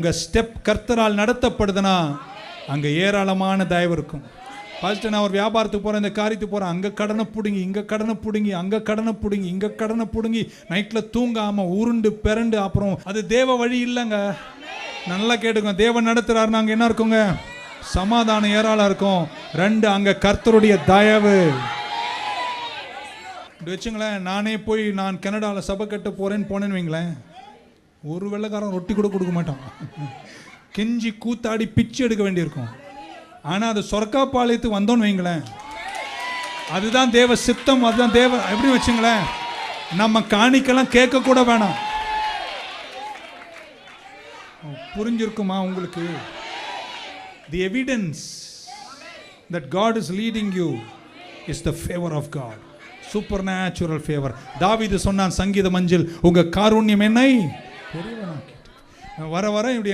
உங்க ஸ்டெப் கர்த்தரால் நடத்தப்படுதுன்னா அங்க ஏராளமான தயவு இருக்கும். ஃபர்ஸ்ட் நான் ஒரு வியாபாரத்துக்கு போறேன், இந்த காரியத்துக்கு போறேன், அங்க கடனை பிடுங்கி, இங்க கடனை பிடுங்கி, அங்க கடனை பிடுங்கி, இங்க கடனை பிடுங்கி, நைட்ல தூங்காம உருண்டு பிறண்டு, அப்புறம் அது தேவ வழி இல்லைங்க. நல்லா கேட்டுக்கோங்க, தேவன் நடத்துறாருன்னா அங்க என்ன இருக்குங்க? சமாதானம் ஏராளம் இருக்கும். ரெண்டு, அங்க கர்த்தருடைய தயவு. வச்சுங்களேன், நானே போய் நான் கனடாவில் சபை கட்ட போனேன்னு வைங்களேன், ஒரு வெள்ளைக்காரன் ரொட்டி கூட கொடுக்க மாட்டான். கெஞ்சி கூத்தாடி பிச்சு எடுக்க வேண்டியிருக்கும். ஆனால் அது சொர்க்காப்பாளையத்துக்கு வந்தோன்னு வைங்களேன், அதுதான் தேவ சித்தம், அதுதான் தேவ. எப்படி வச்சுங்களேன், நம்ம காணிக்கெல்லாம் கேட்க கூட வேணாம். புரிஞ்சிருக்குமா உங்களுக்கு? The evidence that God is leading you is the favor of God. Supernatural favor. தாவீது சொன்னான் சங்கீதம் 5, உங்க காருண்யம் என்னை வர வர இப்படி